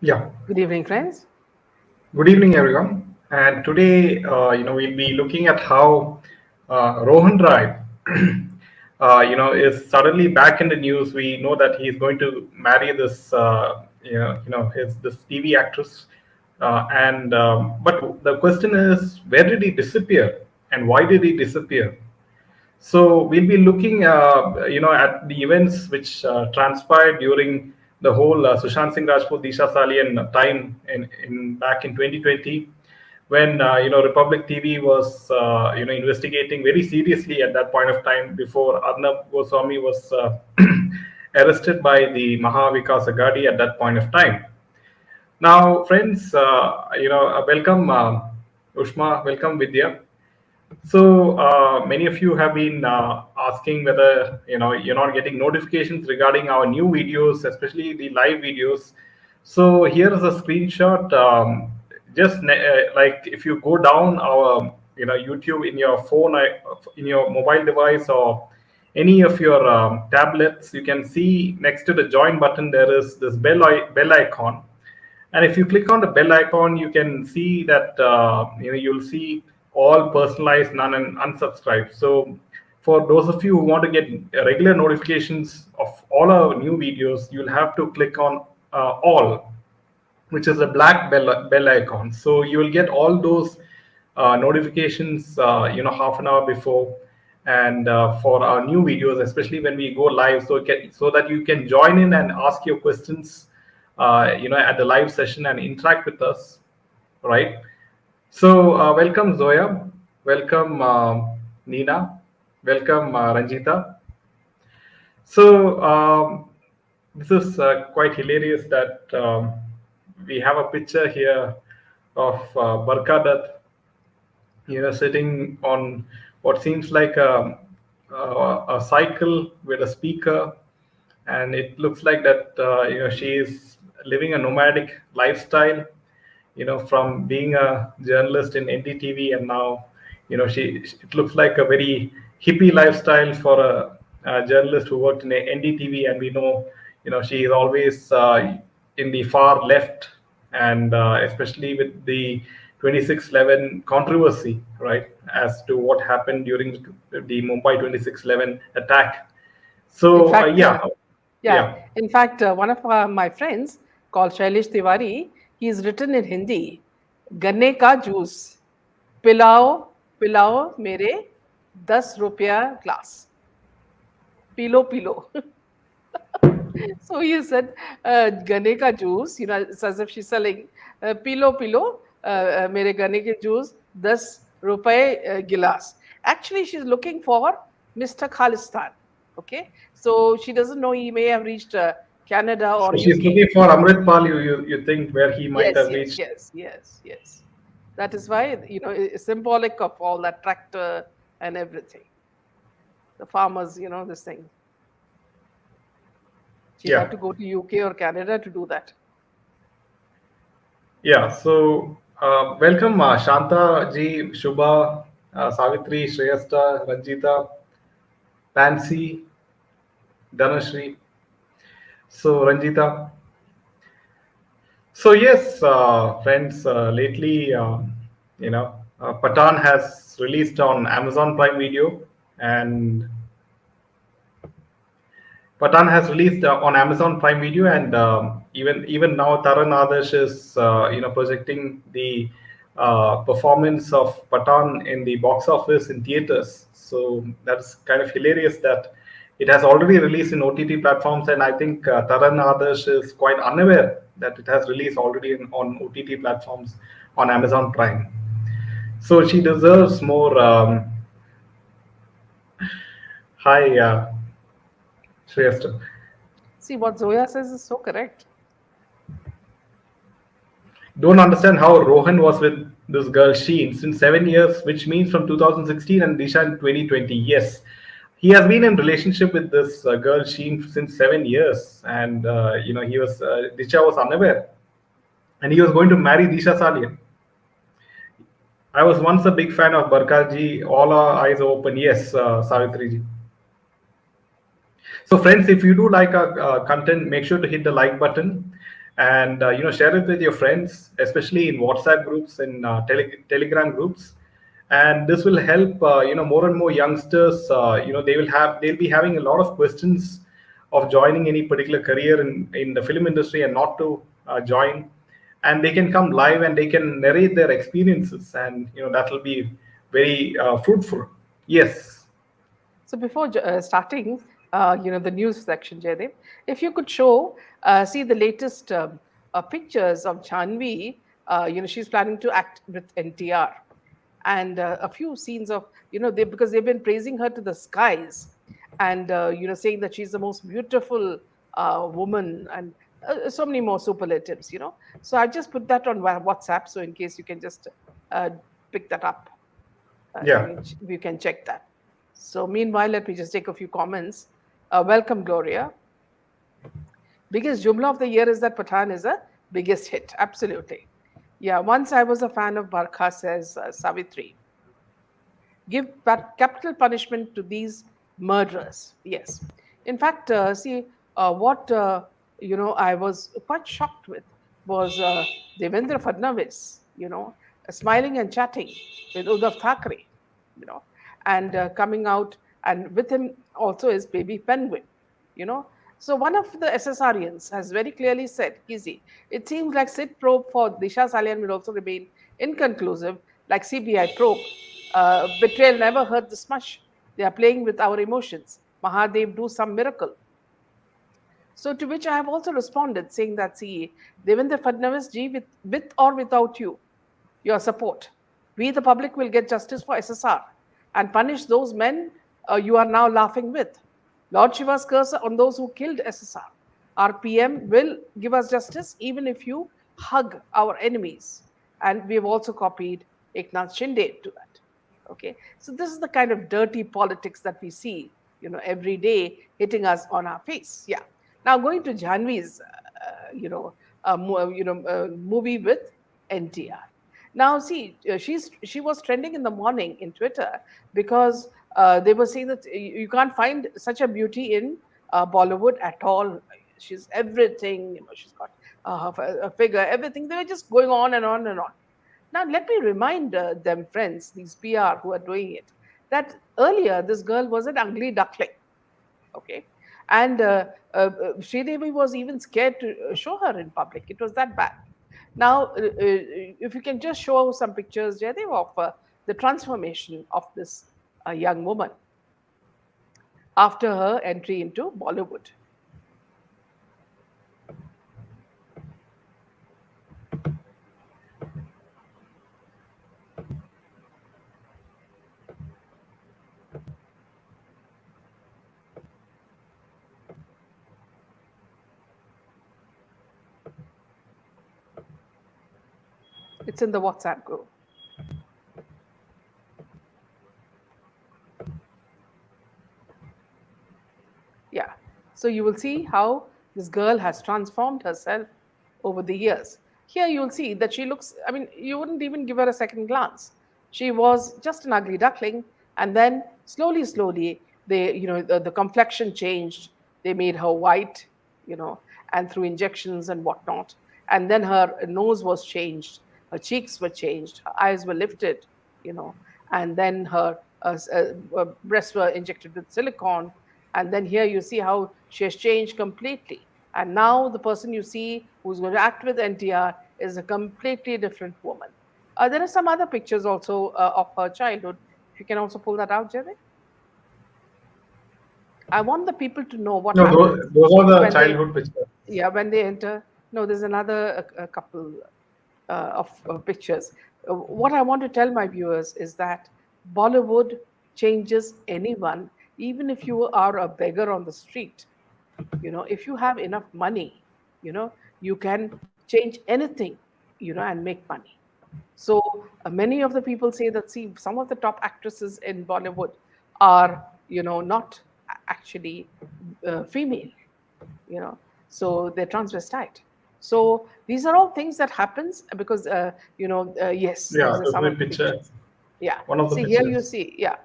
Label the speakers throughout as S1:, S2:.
S1: Yeah.
S2: Good evening, friends.
S1: Good evening, everyone. And today, we'll be looking at how Rohan Rai, is suddenly back in the news. We know that he's going to marry this, his this TV actress, and but the question is, where did he disappear, and why did he disappear? So we'll be looking, at the events which transpired during the whole Sushant Singh Rajput Disha Salian time in back in 2020, when Republic TV was investigating very seriously at that point of time before Arnab Goswami was arrested by the Maha Vikas Agadi at that point of time. Now, friends, welcome Ushma, welcome Vidya. So many of you have been asking whether you're not getting notifications regarding our new videos, especially the live videos. So here is a screenshot. Like if you go down our YouTube in your phone, in your mobile device, or any of your tablets, you can see next to the join button there is this bell icon, and if you click on the bell icon, you can see that you'll see all personalized, none, and unsubscribe. So for those of you who want to get regular notifications of all our new videos, you'll have to click on all, which is a black bell icon. So you will get all those notifications, half an hour before, and for our new videos, especially when we go live, so that you can join in and ask your questions, at the live session and interact with us, right? So welcome Zoya, welcome Nina, welcome Ranjita. So this is quite hilarious that we have a picture here of Barkadat, sitting on what seems like a cycle with a speaker, and it looks like that she is living a nomadic lifestyle. From being a journalist in NDTV, and now she it looks like a very hippie lifestyle for a journalist who worked in NDTV, and we know she is always in the far left, and especially with the 2611 controversy, right, as to what happened during the Mumbai 2611 attack.
S2: In
S1: So
S2: fact, yeah,
S1: yeah,
S2: in fact, one of my friends called Shailesh Tiwari, he's written in Hindi, गन्ने का juice पिलाओ पिलाओ मेरे 10 रुपया glass pillow pillow. So he said, गन्ने का juice, it's as if she's selling pilo pilo, mere गन्ने के juice 10 रुपए गिलास. Actually, she's looking for Mr. Khalistan. Okay, so she doesn't know he may have reached Canada or
S1: so she's
S2: UK.
S1: looking for Amrit Pal. You think where he might
S2: Yes,
S1: have
S2: yes,
S1: reached?
S2: yes, yes, yes. That is why it's symbolic of all that tractor and everything. The farmers, this thing. She'll have
S1: Yeah.
S2: to go to UK or Canada to do that.
S1: Yeah, so welcome Shanta ji, Shubha, Savitri, Shreyasta, Ranjita, Pansy, Dhanashri. So Ranjita. So yes, friends, lately, Patan has released on Amazon Prime Video, and Patan has released on Amazon Prime Video, and even now Taran Adarsh is projecting the performance of Patan in the box office in theaters. So that's kind of hilarious that it has already released in OTT platforms, and I think Taran Adarsh is quite unaware that it has released already on OTT platforms on Amazon Prime. So she deserves more. Hi, Shreyasta.
S2: See, what Zoya says is so correct.
S1: Don't understand how Rohan was with this girl Sheen since 7 years, which means from 2016, and Disha in 2020. Yes, he has been in relationship with this girl Sheen since 7 years, and he was Disha was unaware, and he was going to marry Disha Salian. I was once a big fan of Barkaji. All our eyes are open. Yes, Savitri ji. So, friends, if you do like our content, make sure to hit the like button. and share it with your friends, especially in WhatsApp groups and Telegram groups. And this will help more and more youngsters. They'll be having a lot of questions of joining any particular career in the film industry and not to join, and they can come live and they can narrate their experiences, and that will be very fruitful. Yes.
S2: So before starting, the news section, Jaydev, if you could show, see the latest pictures of Janvi. She's planning to act with NTR, and a few scenes of because they've been praising her to the skies, and saying that she's the most beautiful woman, and so many more superlatives. So I just put that on WhatsApp, so in case you can just uh, pick that up,
S1: Yeah.
S2: you can check that. So meanwhile, let me just take a few comments. Welcome, Gloria. Biggest jumla of the year is that Pathan is a biggest hit. Absolutely. Yeah, once I was a fan of Barkha, says Savitri. Give capital punishment to these murderers. Yes. In fact, see, what, I was quite shocked with was Devendra Fadnavis, smiling and chatting with Uddhav Thackeray, you know, and coming out, and with him also is baby Penguin, you know. So one of the SSRians has very clearly said, Kizzy, it seems like SIT probe for Disha Salian will also remain inconclusive, like CBI probe. Betrayal never hurt this much. They are playing with our emotions. Mahadev, do some miracle. So to which I have also responded, saying that, see, Devendra Fadnavis ji, with or without you, your support, we the public will get justice for SSR and punish those men you are now laughing with. Lord Shiva's curse on those who killed SSR. Our PM will give us justice even if you hug our enemies. And we have also copied Eknath Shinde to that. Okay, so this is the kind of dirty politics that we see, every day hitting us on our face. Yeah. Now going to Janvi's, movie with NTR. Now, see, she was trending in the morning in Twitter because they were saying that you can't find such a beauty in Bollywood at all. She's everything. She's got a figure, everything. They were just going on and on and on. Now, let me remind them, friends, these PR who are doing it, that earlier this girl was an ugly duckling. Okay. And Sridevi was even scared to show her in public. It was that bad. Now, if you can just show some pictures, Jaydev, of the transformation of this young woman after her entry into Bollywood. It's in the WhatsApp group. Yeah. So you will see how this girl has transformed herself over the years. Here you'll see that she looks, I mean, you wouldn't even give her a second glance. She was just an ugly duckling, and then slowly, the complexion changed. They made her white, and through injections and whatnot. And then her nose was changed, her cheeks were changed, her eyes were lifted, and then her breasts were injected with silicone. And then here you see how she has changed completely. And now the person you see who's going to act with NTR is a completely different woman. There are some other pictures also of her childhood. If you can also pull that out, Jerry. I want the people to know what happens.
S1: Those are the childhood pictures.
S2: Yeah, when they enter. No, there's another a couple of pictures. What I want to tell my viewers is that Bollywood changes anyone, even if you are a beggar on the street. If you have enough money, you can change anything, and make money. So many of the people say that, see, some of the top actresses in Bollywood are, not actually female, so they're transvestite. So these are all things that happens because, yes.
S1: Yeah, the picture.
S2: Yeah.
S1: One of the
S2: see,
S1: pictures.
S2: Here you see, yeah.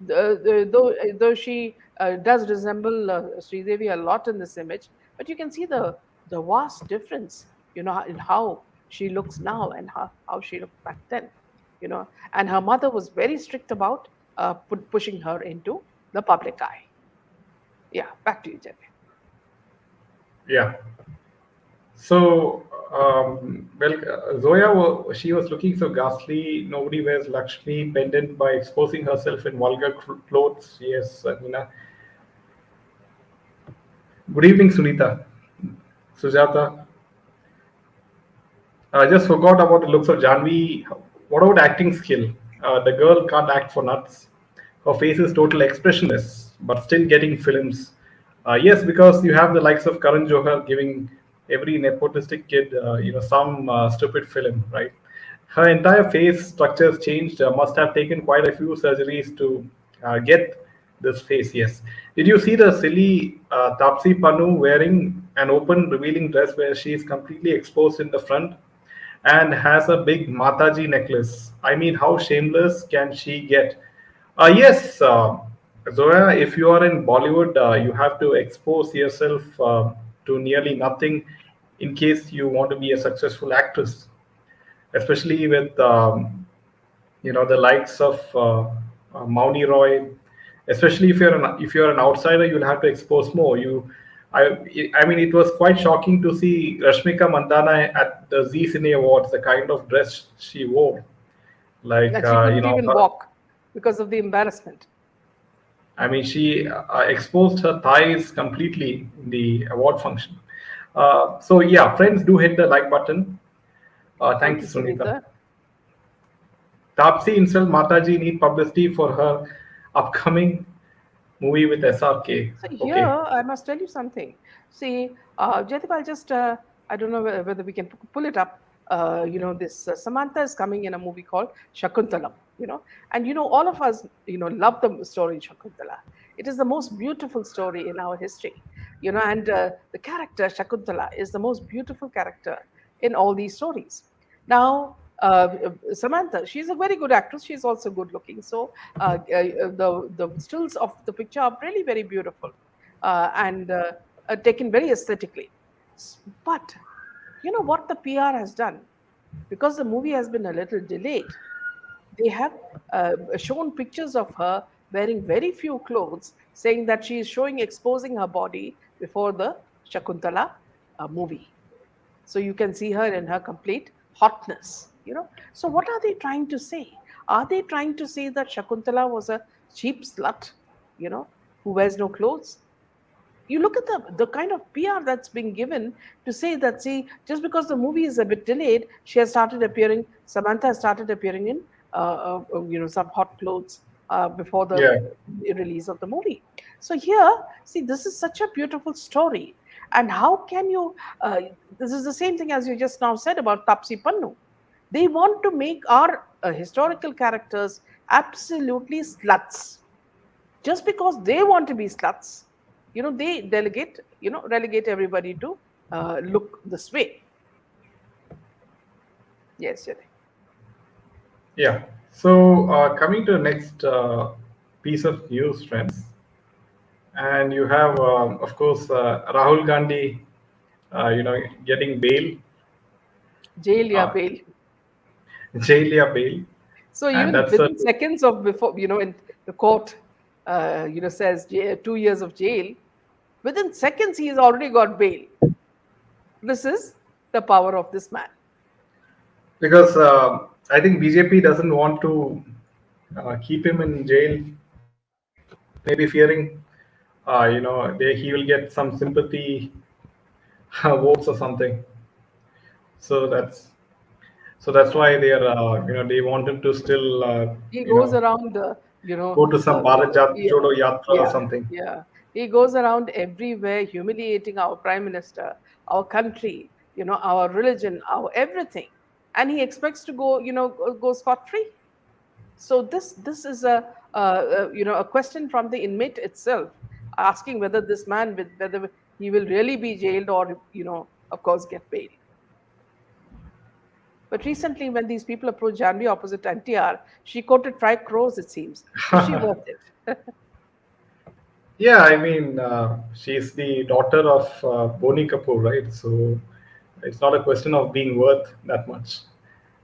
S2: Though she does resemble Sridevi a lot in this image, but you can see the the vast difference, in how she looks now and how she looked back then, and her mother was very strict about pushing her into the public eye. Yeah, back to you, Jenny.
S1: Yeah. So, well, Zoya, she was looking so ghastly. Nobody wears Lakshmi pendant by exposing herself in vulgar clothes. Yes, good evening, Sunita. Sujata. I just forgot about the looks of Janvi. What about acting skill? The girl can't act for nuts. Her face is total expressionless, but still getting films. Yes, because you have the likes of Karan Johar giving every nepotistic kid, some stupid film, right? Her entire face structures changed. Must have taken quite a few surgeries to get this face. Yes. Did you see the silly Tapsi Pannu wearing an open, revealing dress where she is completely exposed in the front and has a big Mataji necklace? I mean, how shameless can she get? Yes, Zoya, if you are in Bollywood, you have to expose yourself to nearly nothing in case you want to be a successful actress, especially with the likes of Mauni Roy. Especially if you're an outsider, you'll have to expose more. I mean, it was quite shocking to see Rashmika Mandana at the Z Cine Awards, the kind of dress she wore. Like
S2: And she couldn't even walk because of the embarrassment.
S1: I mean, she exposed her thighs completely in the award function. So yeah, friends, do hit the like button.
S2: Thank
S1: Thanks,
S2: you,
S1: Sunita.
S2: Sunita.
S1: Tapsi himself, Mataji, need publicity for her upcoming movie with SRK.
S2: So here,
S1: Okay.
S2: I must tell you something. See, Jaydeep, I don't know whether we can pull it up. This Samantha is coming in a movie called Shakuntalam, and all of us, love the story Shakuntala. It is the most beautiful story in our history, and the character Shakuntala is the most beautiful character in all these stories. Now, Samantha, she's a very good actress. She's also good looking. So the stills of the picture are really very beautiful and taken very aesthetically. But you know what the PR has done? Because the movie has been a little delayed, they have shown pictures of her wearing very few clothes, saying that she is exposing her body before the Shakuntala movie. So you can see her in her complete hotness. So what are they trying to say? Are they trying to say that Shakuntala was a cheap slut, who wears no clothes? You look at the kind of PR that's being given to say that, see, just because the movie is a bit delayed, Samantha has started appearing in, some hot clothes before the
S1: Yeah.
S2: release of the movie. So here, see, this is such a beautiful story. And how can you, this is the same thing as you just now said about Tapsi Pannu. They want to make our historical characters absolutely sluts just because they want to be sluts. They relegate everybody to look this way. Yes, Jyoti.
S1: Yeah. So coming to the next piece of news, friends, and you have, of course, Rahul Gandhi, getting bail,
S2: Jail, yeah,
S1: uh,
S2: bail.
S1: jail bail,
S2: So
S1: and
S2: even
S1: that's a
S2: within seconds of before, in the court, says 2 years of jail, within seconds he's already got bail. This is the power of this man.
S1: because I think BJP doesn't want to keep him in jail, maybe fearing, he will get some sympathy votes or something. So that's why they are, they want him to still,
S2: He goes around,
S1: go to some Bharat
S2: yeah,
S1: Jodo Yatra or
S2: yeah,
S1: something.
S2: yeah. He goes around everywhere, humiliating our prime minister, our country, our religion, our everything, and he expects to go scot free. So this is a question from the inmate itself, asking whether this man, whether he will really be jailed or of course get bail. But recently, when these people approached Janvi opposite NTR, she quoted 5 crores, it seems. Is she worth it?
S1: Yeah, I mean, she's the daughter of Boni Kapoor, right? So it's not a question of being worth that much.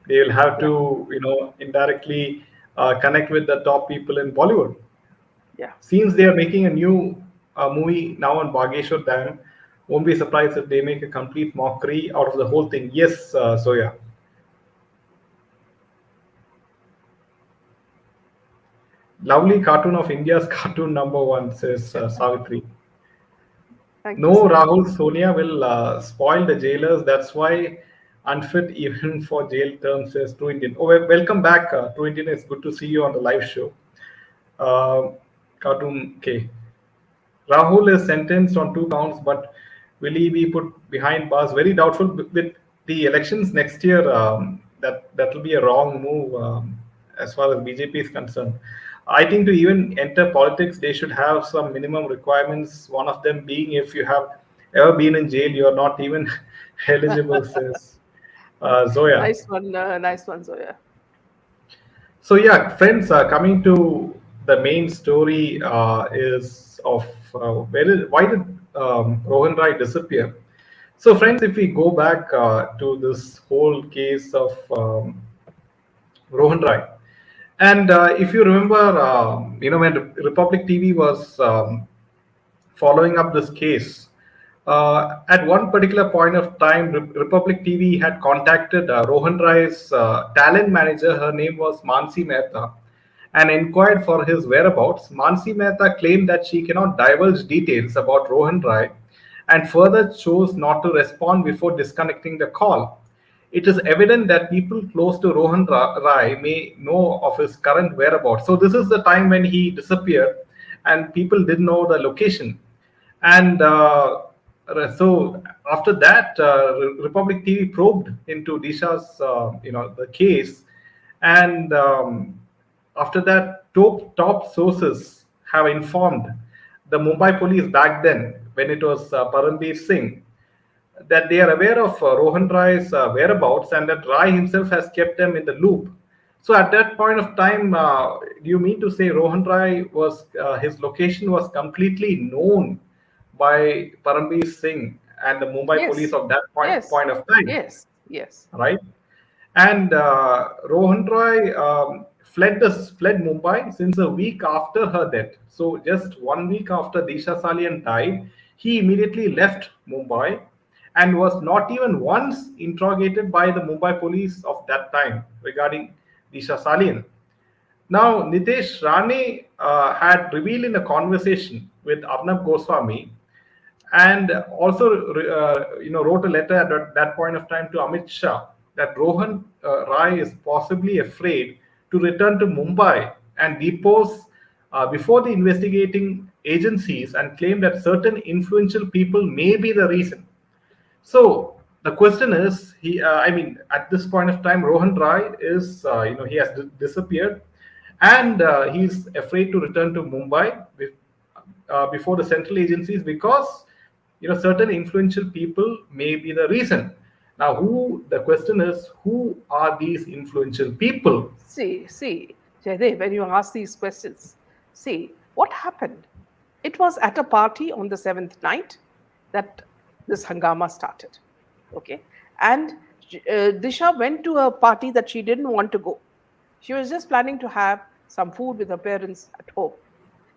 S1: They will have
S2: Yeah,
S1: to, indirectly connect with the top people in Bollywood.
S2: yeah.
S1: Seems they are making a new movie now on Bageshwar Dam. Won't be surprised if they make a complete mockery out of the whole thing. Yes, Soya. Lovely cartoon of India's cartoon number one, says Savitri.
S2: Thank you
S1: No,
S2: so much.
S1: Rahul, Sonia will spoil the jailers. That's why unfit even for jail terms, says True Indian. Oh, welcome back, True Indian. It's good to see you on the live show. Uh, Cartoon K. Rahul is sentenced on 2 counts, but will he be put behind bars? Very doubtful. With the elections next year, that will be a wrong move as far as BJP is concerned. I think to even enter politics, they should have some minimum requirements. One of them being if you have ever been in jail, you are not even eligible, says Zoya.
S2: Nice one, Zoya.
S1: So yeah, friends, coming to the main story is of why did Rohan Rai disappear? So friends, if we go back to this whole case of Rohan Rai, and if you remember, when Republic TV was following up this case. At one particular point of time, Republic TV had contacted Rohan Rai's talent manager. Her name was Mansi Mehta, and inquired for his whereabouts. Mansi Mehta claimed that she cannot divulge details about Rohan Rai, and further chose not to respond before disconnecting the call. It is evident that people close to Rohan Rai may know of his current whereabouts. So this is the time when he disappeared, and people didn't know the location. And so after that, Republic TV probed into Disha's, the case, and after that, top sources have informed the Mumbai police back then, when it was Paramveer Singh, that they are aware of Rohan Rai's whereabouts and that Rai himself has kept them in the loop. So at that point of time, do you mean to say Rohan Rai was his location was completely known by Paramveer Singh and the Mumbai police
S2: Yes,
S1: of that
S2: yes,
S1: point of time,
S2: yes, yes.
S1: right? And Rohan Roy fled Mumbai since a week after her death. So just 1 week after Disha Salian died, he immediately left Mumbai and was not even once interrogated by the Mumbai police of that time regarding Disha Salian. Now, Nitesh Rane had revealed in a conversation with Arnab Goswami, and also wrote a letter at that point of time to Amit Shah that Rohan Rai is possibly afraid to return to Mumbai and depose before the investigating agencies, and claim that certain influential people may be the reason. So the question is, at this point of time, Rohan Rai is, he has disappeared, and he's afraid to return to Mumbai before the central agencies because, certain influential people may be the reason. Now, the question is, who are these influential people?
S2: See, Jaydev, when you ask these questions, see, what happened? It was at a party on the seventh night that this hangama started. Okay. And Disha went to a party that she didn't want to go. She was just planning to have some food with her parents at home.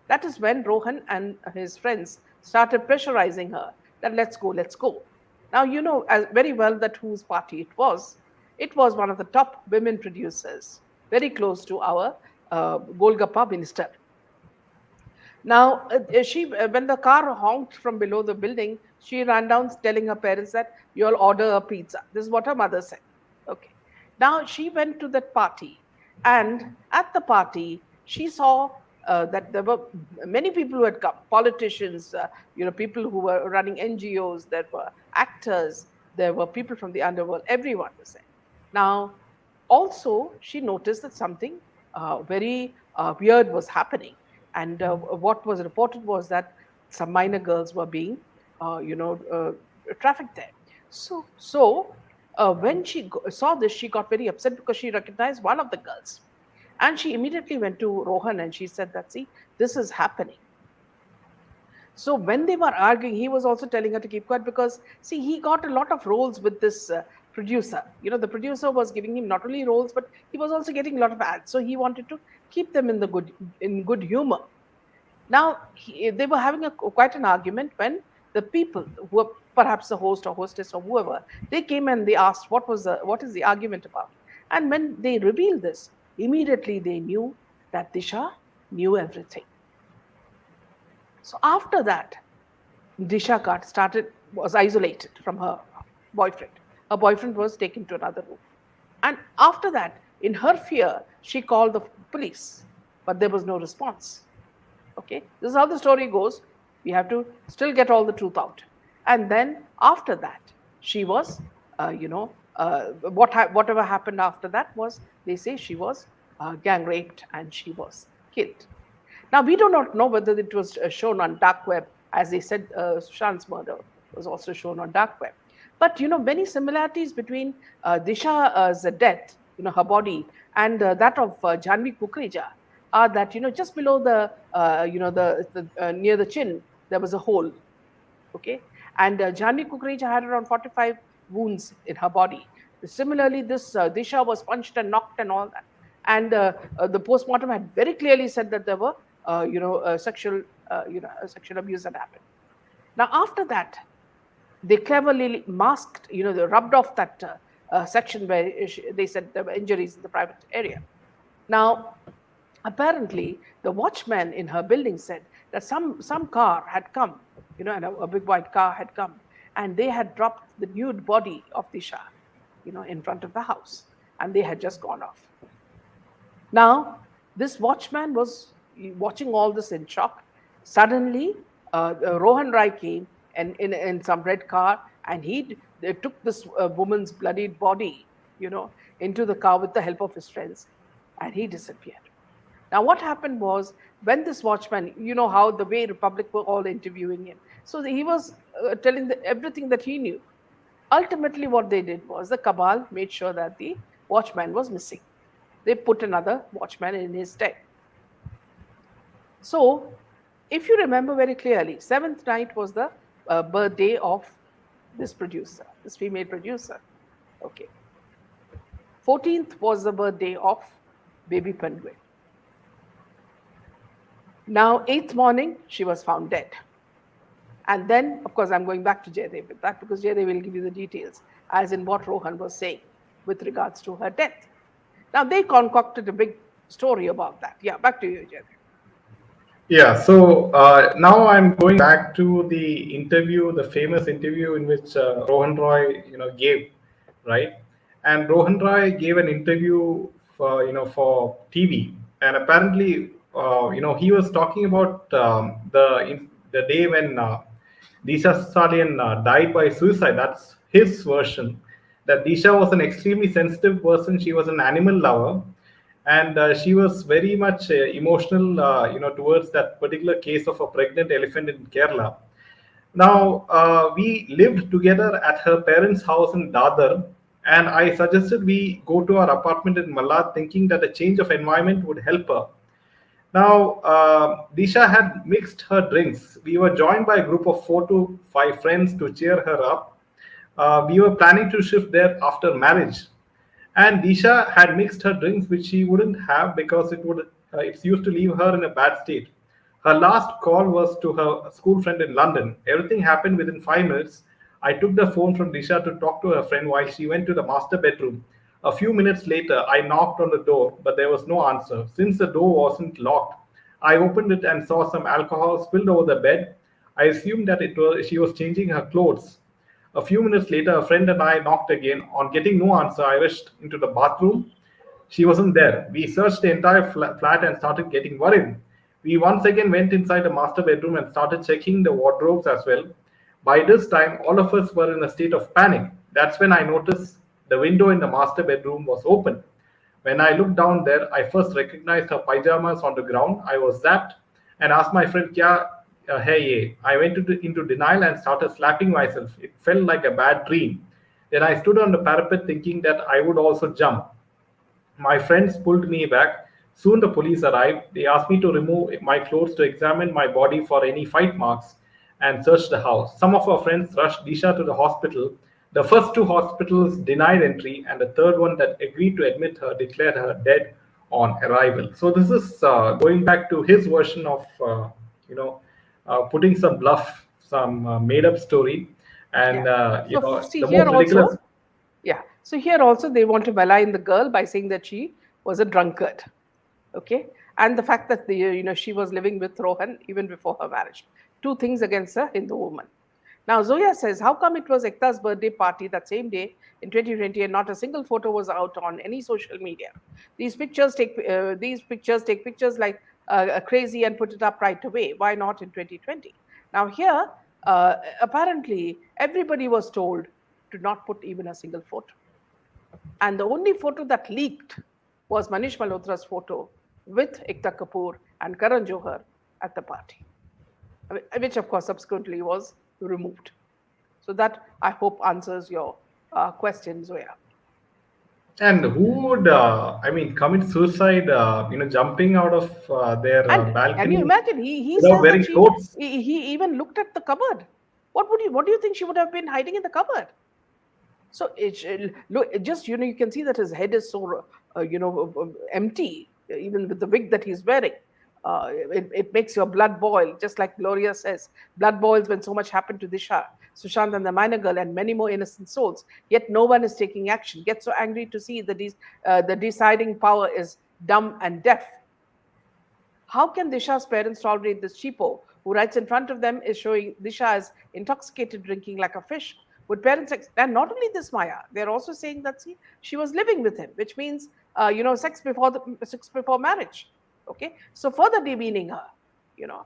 S2: That is when Rohan and his friends started pressurizing her that let's go, let's go. Now, you know very well that whose party it was. It was one of the top women producers, very close to our Golgappa minister. Now, when the car honked from below the building, she ran down telling her parents that you'll order a pizza. This is what her mother said. Okay. Now, she went to that party, and at the party, she saw that there were many people who had come, politicians, people who were running NGOs, there were actors, there were people from the underworld, everyone was there. Now, also, she noticed that something very weird was happening. And what was reported was that some minor girls were being, trafficked there. So when she saw this, she got very upset because she recognized one of the girls. And she immediately went to Rohan and she said that, see, this is happening. So when they were arguing, he was also telling her to keep quiet because, see, he got a lot of roles with this producer. The producer was giving him not only roles, but he was also getting a lot of ads. So he wanted to keep them in good humor. Now they were having quite an argument when the people who were perhaps the host or hostess or whoever, they came and they asked what is the argument about. And when they revealed this, immediately they knew that Disha knew everything. So after that, Disha Khat was isolated from her boyfriend. Her boyfriend was taken to another room. And after that, in her fear, she called the police, but there was no response. Okay, this is how the story goes. We have to still get all the truth out. And then after that, she was, whatever happened after that was, they say she was gang raped and she was killed. Now, we do not know whether it was shown on dark web, as they said, Sushant's murder was also shown on dark web. But, many similarities between Disha's death, her body, and that of Janvi Kukreja are that, just below near the chin, there was a hole. Okay. And Janvi Kukreja had around 45 wounds in her body. Similarly, this Disha was punched and knocked and all that. And the postmortem had very clearly said that there were sexual abuse that happened. Now, after that, they cleverly masked, they rubbed off that section where they said there were injuries in the private area. Now, apparently, the watchman in her building said that some car had come, and a big white car had come, and they had dropped the nude body of Disha, in front of the house, and they had just gone off. Now, this watchman was watching all this in shock. Suddenly, Rohan Rai came and in some red car, and they took this woman's bloodied body, into the car with the help of his friends, and he disappeared. Now, what happened was when this watchman, how the way Republic were all interviewing him, so he was telling everything that he knew. Ultimately, what they did was the cabal made sure that the watchman was missing. They put another watchman in his stead. So, if you remember very clearly, 7th night was the birthday of this producer, this female producer. Okay. 14th was the birthday of baby Penguin. Now, 8th morning, she was found dead. And then, of course, I'm going back to Jaydev with that because Jaydev will give you the details, as in what Rohan was saying with regards to her death. Now, they concocted a big story about that. Yeah, back to you, Jaydev.
S1: Yeah, so now I'm going back to the interview, the famous interview in which Rohan Rai, gave, right? And Rohan Rai gave an interview for TV, and apparently, he was talking about the day when Disha Salian died by suicide. That's his version. That Disha was an extremely sensitive person. She was an animal lover, and she was very much emotional, towards that particular case of a pregnant elephant in Kerala. Now, we lived together at her parents' house in Dadar, and I suggested we go to our apartment in Malad, thinking that a change of environment would help her. Now, Disha had mixed her drinks. We were joined by a group of 4 to 5 friends to cheer her up. We were planning to shift there after marriage, and Disha had mixed her drinks, which she wouldn't have because it's used to leave her in a bad state. Her last call was to her school friend in London. Everything happened within 5 minutes. I took the phone from Disha to talk to her friend while she went to the master bedroom. A few minutes later, I knocked on the door, but there was no answer. Since the door wasn't locked, I opened it and saw some alcohol spilled over the bed. I assumed that she was changing her clothes. A few minutes later, a friend and I knocked again. On getting no answer, I rushed into the bathroom. She wasn't there. We searched the entire flat and started getting worried. We once again went inside the master bedroom and started checking the wardrobes as well. By this time, all of us were in a state of panic. That's when I noticed the window in the master bedroom was open. When I looked down there, I first recognized her pajamas on the ground. I was zapped and asked my friend, Kya hai ye? I went into denial and started slapping myself. It felt like a bad dream. Then I stood on the parapet thinking that I would also jump. My friends pulled me back. Soon the police arrived. They asked me to remove my clothes to examine my body for any fight marks. and searched the house. Some of our friends rushed Disha to the hospital. The first two hospitals denied entry, and the third one that agreed to admit her declared her dead on arrival. So this is going back to his version of you know putting some bluff, some made-up story, and
S2: Yeah. So see
S1: the
S2: here
S1: most ridiculous.
S2: also, yeah. So here also they want to malign the girl by saying that she was a drunkard. Okay. And the fact that she was living with Rohan even before her marriage. Two things against a Hindu woman. Now Zoya says, how come it was Ekta's birthday party that same day in 2020 and not a single photo was out on any social media? These pictures take pictures like crazy and put it up right away. Why not in 2020? Now here, apparently everybody was told to not put even a single photo. And the only photo that leaked was Manish Malhotra's photo with Ekta Kapoor and Karan Johar at the party, which of course subsequently was removed. So that I hope answers your question, Zoya.
S1: And who would, commit suicide, jumping out of their
S2: And can you
S1: balcony
S2: imagine? He
S1: without
S2: says that
S1: wearing clothes?
S2: he even looked at the cupboard. What do you think she would have been hiding in the cupboard? So look, just you can see that his head is so empty, even with the wig that he's wearing. It makes your blood boil, just like Gloria says. Blood boils when so much happened to Disha, Sushant, and the minor girl, and many more innocent souls. Yet no one is taking action. Gets so angry to see the deciding power is dumb and deaf. How can Disha's parents tolerate this cheapo who writes in front of them is showing Disha as intoxicated, drinking like a fish? Would parents and not only this, Maya, they're also saying that she was living with him, which means sex before marriage. Okay, so further demeaning her, you know.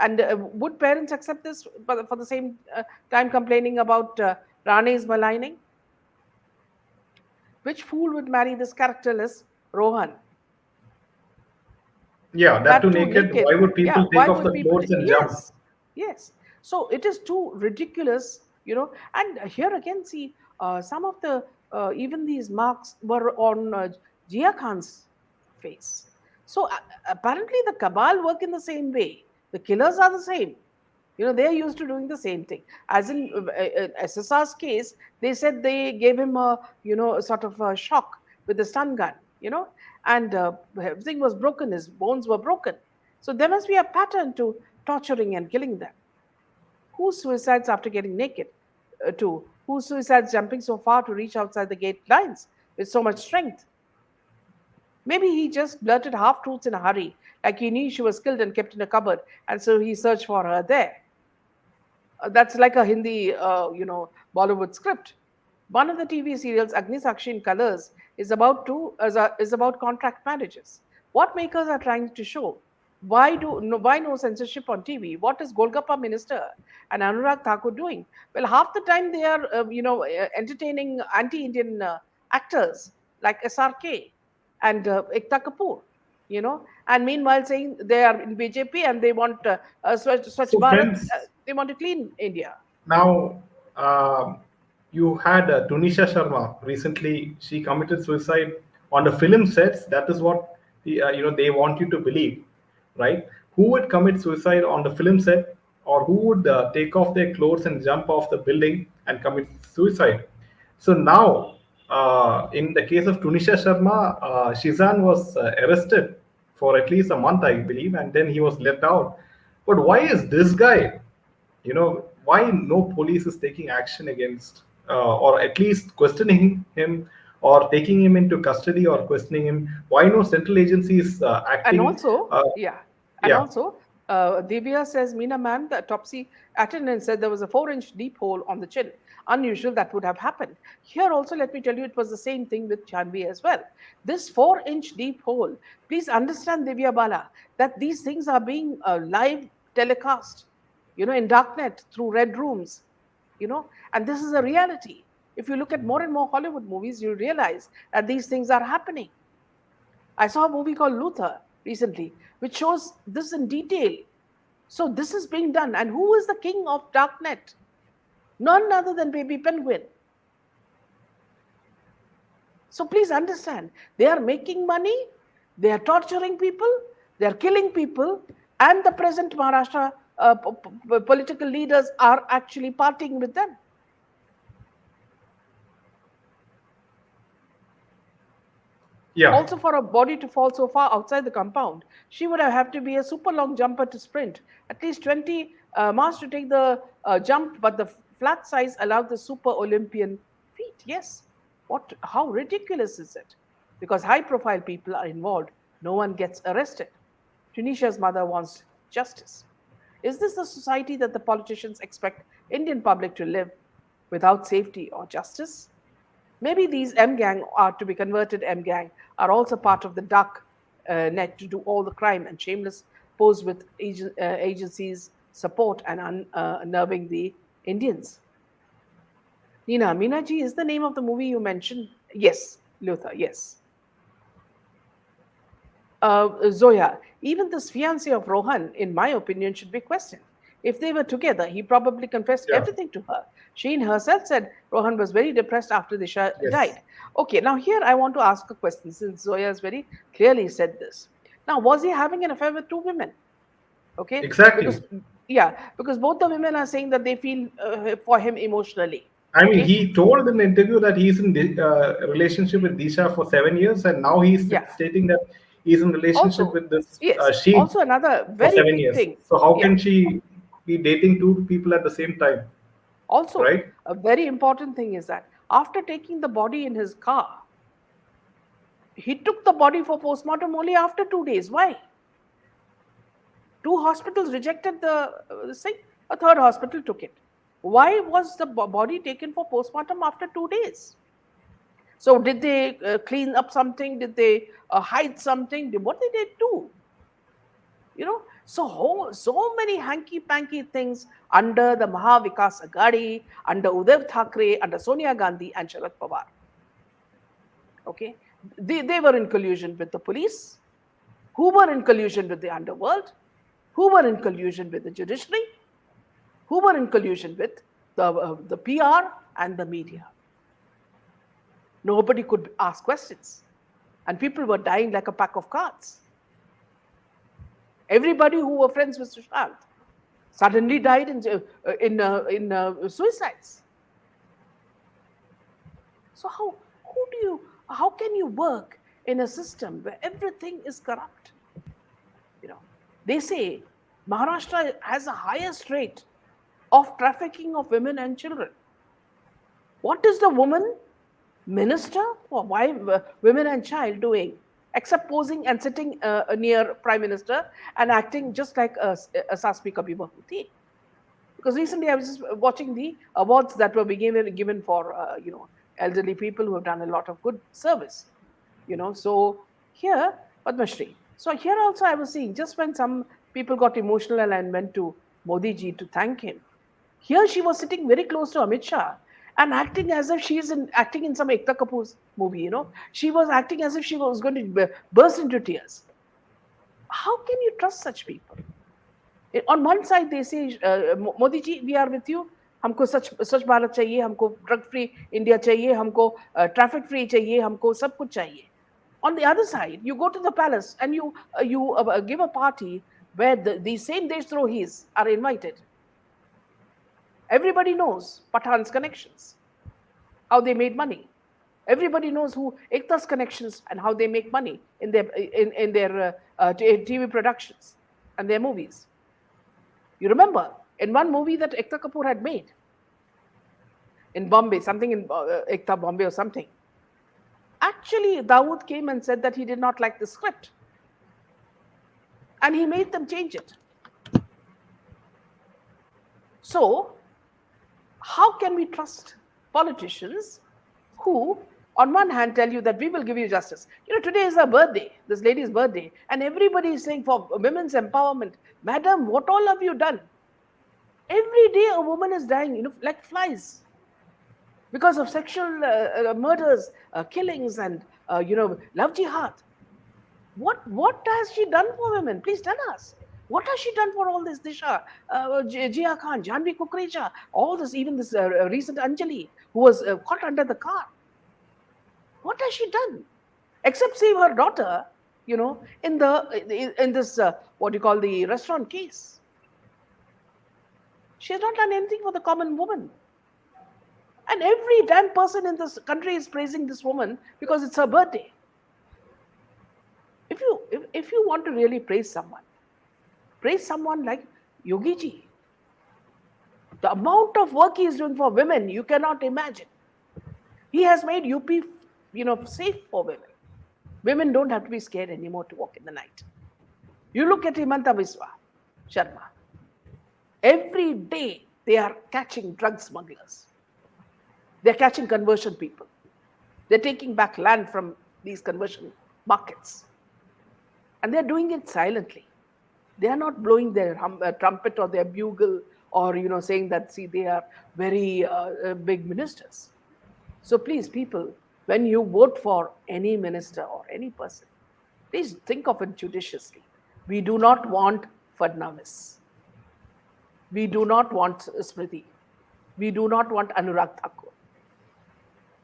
S2: And would parents accept this, but for the same time complaining about Rane's maligning? Which fool would marry this characterless Rohan?
S1: Yeah, that too
S2: That too
S1: naked.
S2: naked.
S1: Why would
S2: Yeah,
S1: people take
S2: why
S1: off
S2: would
S1: the
S2: people?
S1: clothes and jump?
S2: Yes, yes. So it is too ridiculous, And here again, see, some of the even these marks were on Jia Khan's face. So apparently, the cabal work in the same way. The killers are the same. They're used to doing the same thing. As in SSR's case, they said they gave him a sort of a shock with the stun gun, and everything was broken. His bones were broken. So there must be a pattern to torturing and killing them. Who suicides after getting naked? Two, who suicides jumping so far to reach outside the gate lines with so much strength? Maybe he just blurted half truths in a hurry, like he knew she was killed and kept in a cupboard, and so he searched for her there. That's like a Hindi, Bollywood script. One of the TV serials, Agni Sakshi in Colors, is about contract marriages. What makers are trying to show? Why no censorship on TV? What is Golgappa Minister and Anurag Thakur doing? Well, half the time they are, entertaining anti-Indian actors like SRK and Ekta Kapoor, and meanwhile saying they are in BJP and they want Swachh
S1: So,
S2: Bharat,
S1: friends,
S2: they want to clean India.
S1: now you had Tunisha Sharma recently. She committed suicide on the film sets. That is what they want you to believe, right? Who would commit suicide on the film set, or who would take off their clothes and jump off the building and commit suicide? So now, in the case of Tunisha Sharma, Shizan was arrested for at least a month, I believe, and then he was let out. But why is this guy, why no police is taking action against, or at least questioning him, or taking him into custody, or questioning him? Why no central agencies
S2: And
S1: acting?
S2: also, yeah, and
S1: Yeah.
S2: also, Divya says, Meena ma'am, the autopsy attendant said there was a 4-inch deep hole on the chin. Unusual, that would have happened. Here also, let me tell you, it was the same thing with Chanvi as well. This 4-inch deep hole, please understand, Divya Bala, that these things are being live telecast, in darknet through red rooms, and this is a reality. If you look at more and more Hollywood movies, you realize that these things are happening. I saw a movie called Luther recently, which shows this in detail. So this is being done. And who is the king of darknet? None other than Baby Penguin. So please understand, they are making money, they are torturing people, they are killing people, and the present Maharashtra political leaders are actually partying with them.
S1: Yeah.
S2: Also, for a body to fall so far outside the compound, she would have to be a super long jumper to sprint. At least 20 miles to take the jump, but the flat size allowed the super Olympian feat. Yes. What? How ridiculous is it? Because high-profile people are involved, no one gets arrested. Tunisia's mother wants justice. Is this the society that the politicians expect Indian public to live without safety or justice? Maybe these M gang are to be converted M gang are also part of the dark net to do all the crime and shameless pose with agencies support and unnerving the Indians. Nina, Minaji is the name of the movie you mentioned. Yes, Luther, yes. Zoya, even this fiancé of Rohan, in my opinion, should be questioned. If they were together, he probably confessed
S1: Yeah.
S2: everything to her. Sheen herself said Rohan was very depressed after Disha
S1: Yes.
S2: died. Okay, now here I want to ask a question since Zoya has very clearly said this. Now, was he having an affair with two women? Okay,
S1: Exactly.
S2: because yeah, because both the women are saying that they feel for him emotionally.
S1: I mean,
S2: Okay,
S1: he told in the interview that he's in relationship with Disha for 7 years, and now he's
S2: yeah.
S1: stating that he's in relationship
S2: Also,
S1: with this
S2: yes,
S1: Sheen
S2: also another
S1: for
S2: very
S1: seven
S2: big
S1: years.
S2: thing.
S1: So how
S2: Yeah,
S1: can she be dating two people at the same time,
S2: also,
S1: right?
S2: a very important thing is that after taking the body in his car, he took the body for postmortem only after 2 days. Why? Two hospitals rejected the thing, a third hospital took it. Why was the body taken for postmortem after 2 days? So, did they clean up something? Did they hide something? What did they do? So many hanky panky things under the Mahavikas Agadi, under Uddhav Thackeray, under Sonia Gandhi and Sharad Pawar. Okay, they were in collusion with the police, who were in collusion with the underworld, who were in collusion with the judiciary, who were in collusion with the PR and the media. Nobody could ask questions, and people were dying like a pack of cards. Everybody who were friends with Sushant suddenly died in suicides. So how can you work in a system where everything is corrupt? They say Maharashtra has the highest rate of trafficking of women and children. What is the woman minister for women and child doing except posing and sitting near prime minister and acting just like a Sasmi Kabhi Bahu thi? Because recently I was just watching the awards that were being given for elderly people who have done a lot of good service. So here Padma Shri. So here also I was seeing just when some people got emotional and went to Modi ji to thank him. Here she was sitting very close to Amit Shah and acting as if she is acting in some Ekta Kapoor's movie. She was acting as if she was going to burst into tears. How can you trust such people? On one side they say Modi ji, we are with you. हमको सच भारत चाहिए, हमको drug free India चाहिए, हमको traffic free चाहिए, हमको सब कुछ चाहिए. On the other side, you go to the palace and you give a party where the same Deshtrohis are invited. Everybody knows Pathan's connections, how they made money. Everybody knows who Ekta's connections and how they make money in their TV productions and their movies. You remember in one movie that Ekta Kapoor had made in Bombay, something in Ekta Bombay or something. Actually, Dawood came and said that he did not like the script. And he made them change it. So, how can we trust politicians who, on one hand, tell you that we will give you justice? Today is her birthday, this lady's birthday, and everybody is saying for women's empowerment. Madam, what all have you done? Every day a woman is dying, like flies, because of sexual murders, killings, and love jihad. What has she done for women? Please tell us. What has she done for all this? Disha, Jia Khan, Janvi Kukreja, all this, even this recent Anjali, who was caught under the car. What has she done? Except save her daughter, in this, what you call the restaurant case. She has not done anything for the common woman. And every damn person in this country is praising this woman because it's her birthday. If you want to really praise someone like Yogi ji. The amount of work he is doing for women, you cannot imagine. He has made UP, safe for women. Women don't have to be scared anymore to walk in the night. You look at Himanta Biswa Sharma. Every day they are catching drug smugglers. They're catching conversion people. They're taking back land from these conversion markets. And they're doing it silently. They are not blowing their trumpet or their bugle or saying that, see, they are very big ministers. So please, people, when you vote for any minister or any person, please think of it judiciously. We do not want Fadnavis. We do not want Smriti. We do not want Anurag Thakur.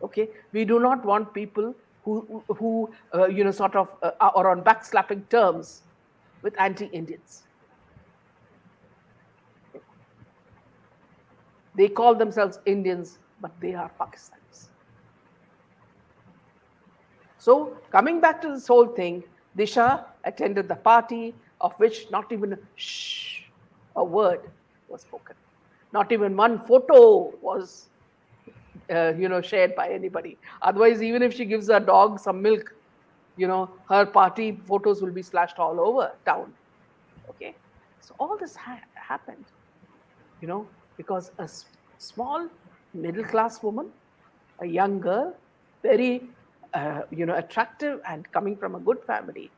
S2: Okay, we do not want people who are on backslapping terms with anti-Indians. They call themselves Indians, but they are Pakistanis. So coming back to this whole thing, Disha attended the party of which not even a word was spoken. Not even one photo was shared by anybody. Otherwise, even if she gives her dog some milk, her party photos will be splashed all over town. Okay, so all this happened, because a small middle-class woman, a young girl, very attractive and coming from a good family,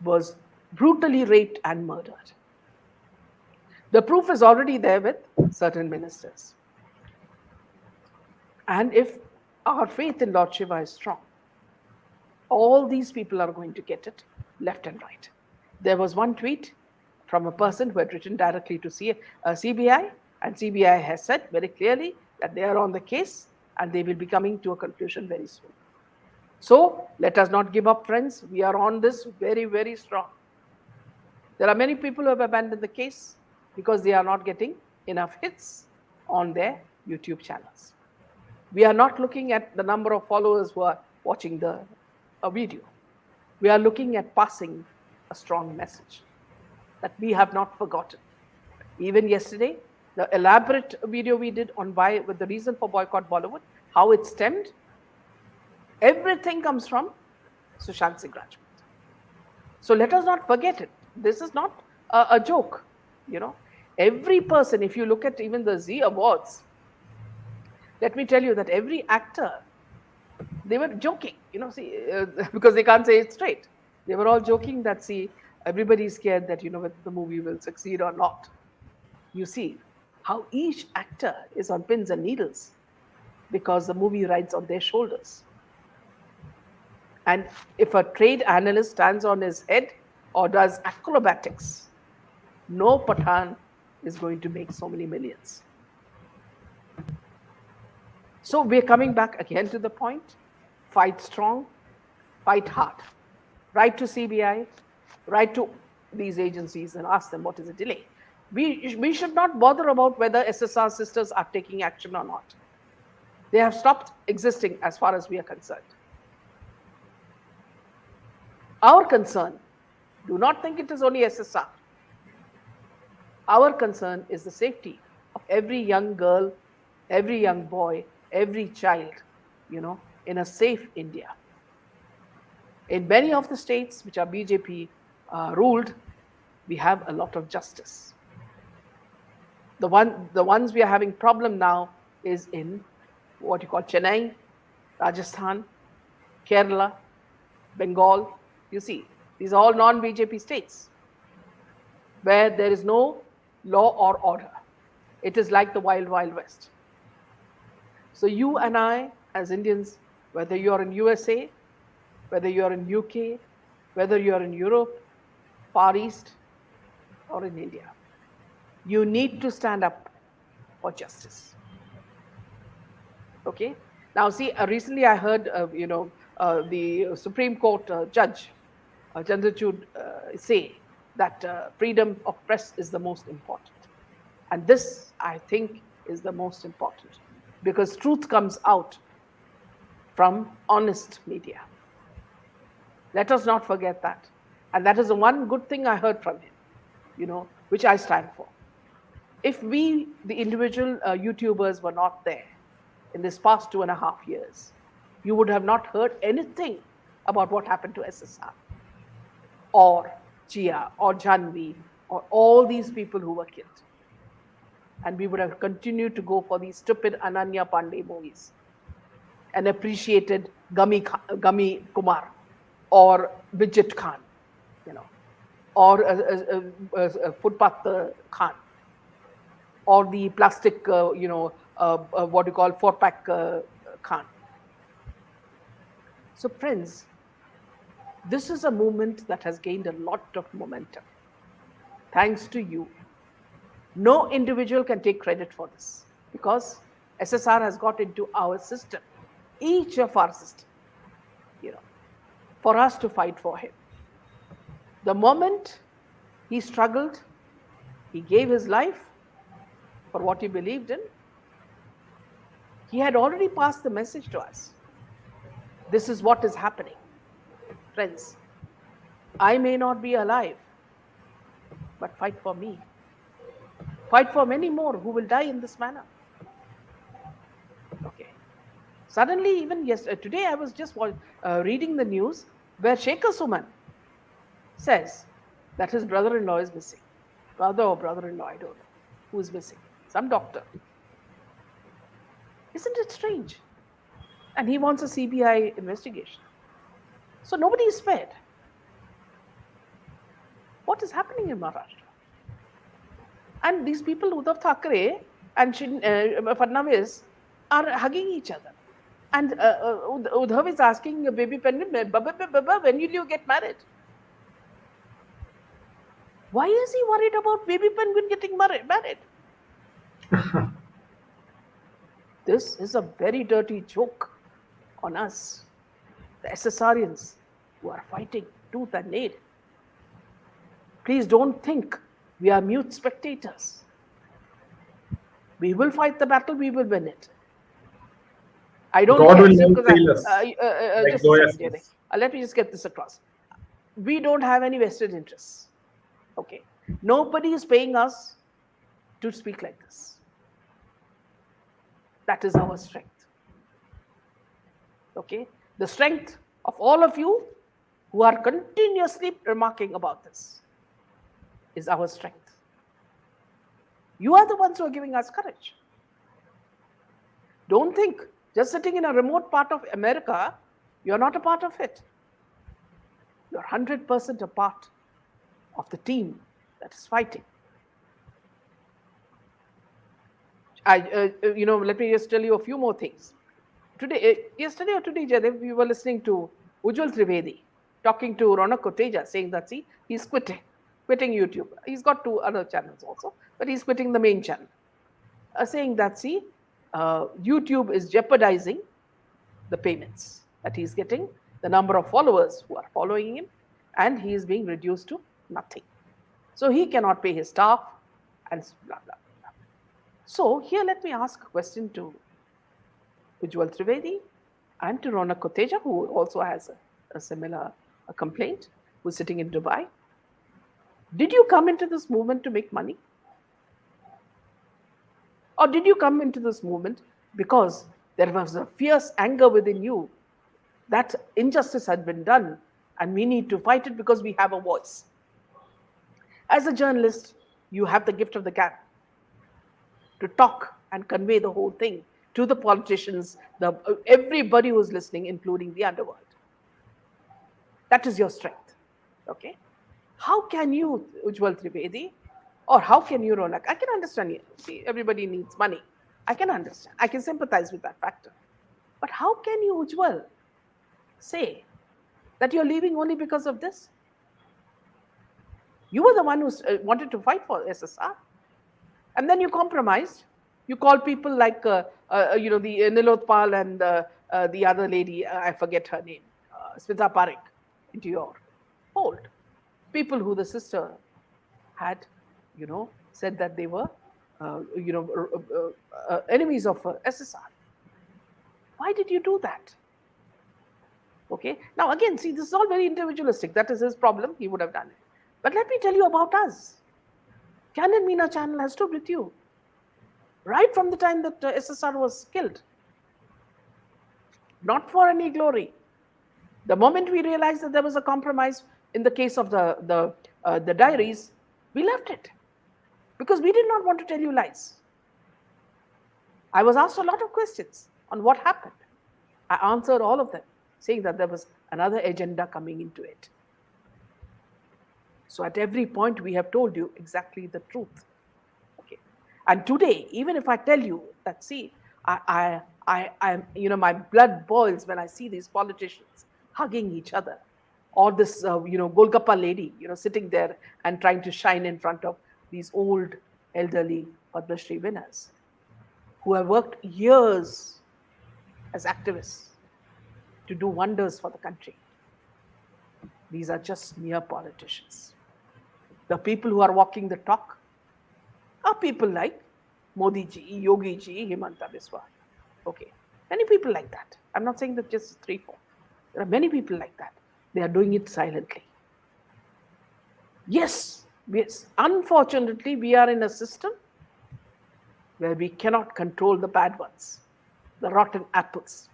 S2: was brutally raped and murdered. The proof is already there with certain ministers. And if our faith in Lord Shiva is strong, all these people are going to get it left and right. There was one tweet from a person who had written directly to CBI, and CBI has said very clearly that they are on the case and they will be coming to a conclusion very soon. So let us not give up, friends. We are on this very, very strong. There are many people who have abandoned the case because they are not getting enough hits on their YouTube channels. We are not looking at the number of followers who are watching the video. We are looking at passing a strong message that we have not forgotten. Even yesterday, the elaborate video we did on with the reason for boycott Bollywood, how it stemmed, everything comes from Sushant Singh Rajput. So let us not forget it. This is not a joke. Every person, if you look at even the Zee Awards, let me tell you that every actor, they were joking, because they can't say it straight. They were all joking that, see, everybody is scared that, whether the movie will succeed or not. You see how each actor is on pins and needles because the movie rides on their shoulders. And if a trade analyst stands on his head or does acrobatics, no Pathan is going to make so many millions. So we're coming back again to the point. Fight strong, fight hard. Write to CBI, write to these agencies and ask them what is the delay. We should not bother about whether SSR sisters are taking action or not. They have stopped existing as far as we are concerned. Our concern, do not think it is only SSR. Our concern is the safety of every young girl, every young boy, every child, in a safe India. In many of the states which are BJP ruled, we have a lot of justice. The ones we are having problem now is in what you call Chennai, Rajasthan, Kerala, Bengal. You see, these are all non-BJP states where there is no law or order. It is like the wild, wild west. So you and I, as Indians, whether you're in USA, whether you're in UK, whether you're in Europe, Far East, or in India, you need to stand up for justice. Okay? Now, see, recently I heard, the Supreme Court judge, Chandrachud, say that freedom of press is the most important. And this, I think, is the most important, because truth comes out from honest media. Let us not forget that. And that is the one good thing I heard from him, which I stand for. If we, the individual YouTubers, were not there in this past 2.5 years, you would have not heard anything about what happened to SSR or Chia or Janvi or all these people who were killed. And we would have continued to go for these stupid Ananya Pandey movies and appreciated Gami Kumar or Vijit Khan, or Footpath Khan, or the plastic, what you call 4-pack Khan. So friends, this is a movement that has gained a lot of momentum. Thanks to you. No individual can take credit for this, because SSR has got into our system, each of our system, for us to fight for him. The moment he struggled, he gave his life for what he believed in. He had already passed the message to us. This is what is happening. Friends, I may not be alive, but fight for me. Fight for many more who will die in this manner. Okay. Suddenly, even today, I was just reading the news where Shekhar Suman says that his brother-in-law is missing. Brother or brother-in-law, I don't know who is missing. Some doctor. Isn't it strange? And he wants a CBI investigation. So nobody is spared. What is happening in Maharashtra? And these people, Uddhav Thackeray and Fadnavis, are hugging each other. And Uddhav is asking baby Penguin, Baba, when will you get married? Why is he worried about baby Penguin getting married? This is a very dirty joke on us, the SSRians who are fighting tooth and nail. Please don't think we are mute spectators. We will fight the battle, we will win it. I don't
S1: God
S2: care.
S1: will never fail us.
S2: Just a second, let me just get this across. We don't have any vested interests. Okay. Nobody is paying us to speak like this. That is our strength. Okay. The strength of all of you who are continuously remarking about this is our strength. You are the ones who are giving us courage. Don't think just sitting in a remote part of America, you're not a part of it. You're 100% a part of the team that is fighting. Let me just tell you a few more things. Yesterday or today, Jaidev, we were listening to Ujjwal Trivedi talking to Ronak Koteja, saying that, he's quitting YouTube. He's got 2 other channels also, but he's quitting the main channel. Saying that, YouTube is jeopardizing the payments that he's getting, the number of followers who are following him, and he is being reduced to nothing. So he cannot pay his staff and blah, blah, blah. So here let me ask a question to Ujjwal Trivedi and to Ronak Koteja, who also has a similar complaint, who's sitting in Dubai. Did you come into this movement to make money? Or did you come into this movement because there was a fierce anger within you that injustice had been done and we need to fight it because we have a voice? As a journalist, you have the gift of the gab to talk and convey the whole thing to the politicians, everybody who's listening, including the underworld. That is your strength. Okay? How can you, Ujjwal Trivedi, or how can you, Ronak? I can understand you. See, everybody needs money. I can understand. I can sympathize with that factor. But how can you, Ujjwal, say that you're leaving only because of this? You were the one who wanted to fight for SSR. And then you compromised. You call people like, the Nilotpal and the other lady, I forget her name, Smita Parekh, into your fold. People who the sister had, said that they were enemies of SSR. Why did you do that? Okay. Now again, see, this is all very individualistic. That is his problem. He would have done it. But let me tell you about us. Candid Meena channel has stood with you right from the time that SSR was killed. Not for any glory. The moment we realized that there was a compromise in the case of the diaries, we left it because we did not want to tell you lies. I was asked a lot of questions on what happened. I answered all of them, saying that there was another agenda coming into it. So at every point, we have told you exactly the truth. Okay. And today, even if I tell you that, see, my blood boils when I see these politicians hugging each other, or this, Golgappa lady, sitting there and trying to shine in front of these old, elderly Padma Shri winners who have worked years as activists to do wonders for the country. These are just mere politicians. The people who are walking the talk are people like Modi ji, Yogi ji, Himanta Biswa. Okay. Many people like that. I'm not saying that just 3, 4. There are many people like that. They are doing it silently. Yes, unfortunately, we are in a system where we cannot control the bad ones, the rotten apples.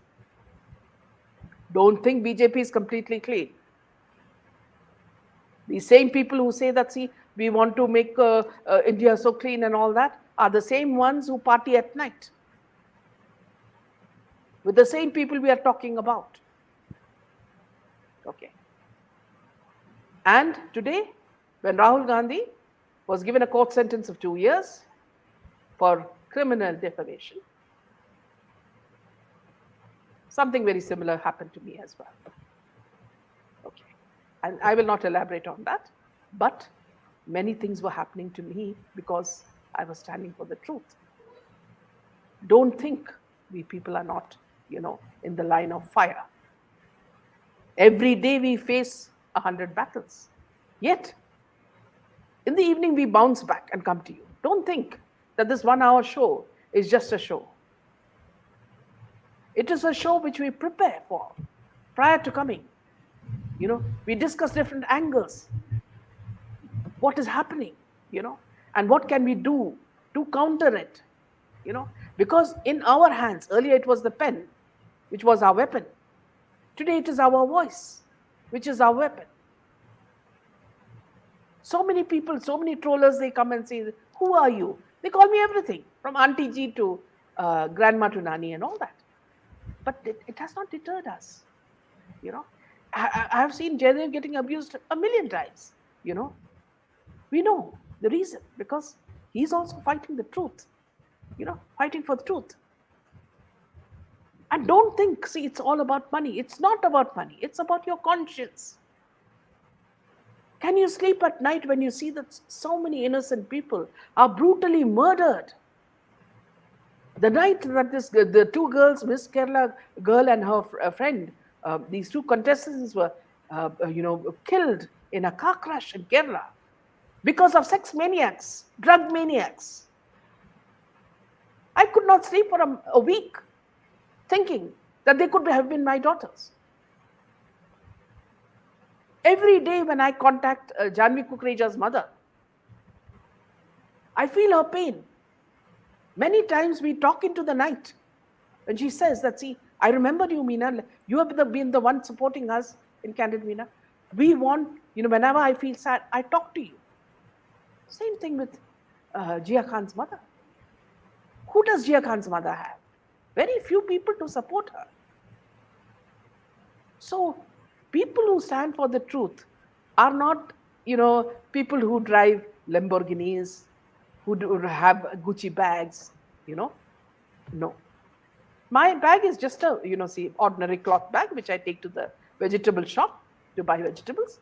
S2: Don't think BJP is completely clean. The same people who say that, see, we want to make India so clean and all that, are the same ones who party at night with the same people we are talking about. Okay. And today, when Rahul Gandhi was given a court sentence of 2 years for criminal defamation, something very similar happened to me as well. Okay. And I will not elaborate on that, but many things were happening to me because I was standing for the truth. Don't think we people are not, in the line of fire. Every day we face 100 battles. Yet, in the evening we bounce back and come to you. Don't think that this 1-hour show is just a show. It is a show which we prepare for prior to coming. We discuss different angles. What is happening, and what can we do to counter it, because in our hands, earlier it was the pen, which was our weapon. Today it is our voice, which is our weapon. So many people, so many trollers, they come and say, who are you? They call me everything, from Auntie G to Grandma to Nani and all that. But it has not deterred us, I have seen Jaidev getting abused 1,000,000 times, We know the reason, because he's also fighting the truth, fighting for the truth. And don't think, see, it's all about money. It's not about money. It's about your conscience. Can you sleep at night when you see that so many innocent people are brutally murdered? The night that the 2 girls, Miss Kerala girl and her friend, these 2 contestants were, killed in a car crash in Kerala because of sex maniacs, drug maniacs. I could not sleep for a week thinking that they could have been my daughters. Every day when I contact Janvi Kukreja's mother, I feel her pain. Many times we talk into the night and she says that, see, I remember you, Meena. You have been the one supporting us in Candid Meena. We want, whenever I feel sad, I talk to you. Same thing with Jia Khan's mother. Who does Jia Khan's mother have? Very few people to support her. So people who stand for the truth are not, people who drive Lamborghinis, who have Gucci bags, No. My bag is just a, ordinary cloth bag, which I take to the vegetable shop to buy vegetables,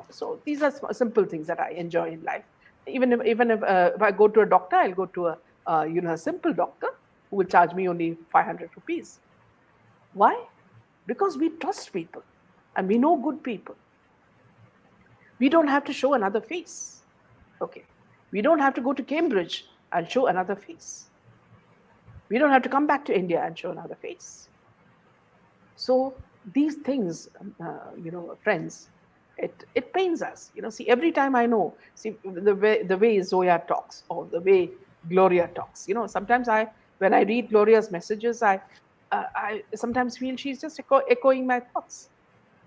S2: So these are simple things that I enjoy in life. Even if I go to a doctor, I'll go to a simple doctor who will charge me only 500 rupees. Why? Because we trust people and we know good people. We don't have to show another face. Okay. We don't have to go to Cambridge and show another face. We don't have to come back to India and show another face. So these things, friends, it pains us. See, every time I know, see the way Zoya talks or the way Gloria talks. Sometimes when I read Gloria's messages, I sometimes feel she's just echoing my thoughts.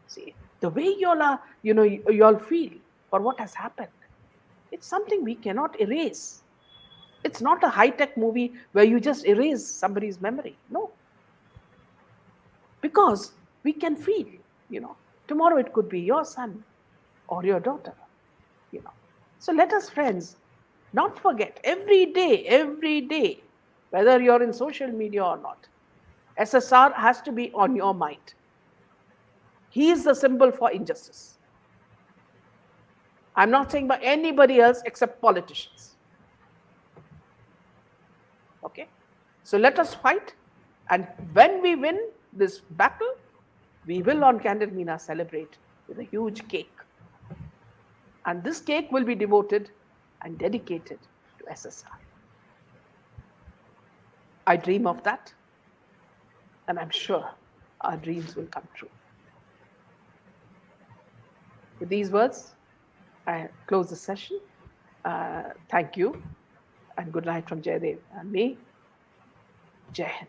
S2: See, the way y'all are, y'all feel for what has happened, it's something we cannot erase. It's not a high-tech movie where you just erase somebody's memory. No, because we can feel, tomorrow it could be your son or your daughter, So let us, friends, not forget every day, whether you're in social media or not, SSR has to be on your mind. He is the symbol for injustice. I'm not saying by anybody else except politicians. Okay? So let us fight. And when we win this battle, we will on Candid Meena celebrate with a huge cake. And this cake will be devoted and dedicated to SSR. I dream of that. And I'm sure our dreams will come true. With these words, I close the session. Thank you. And good night from Jaidev and me. Jai Hind.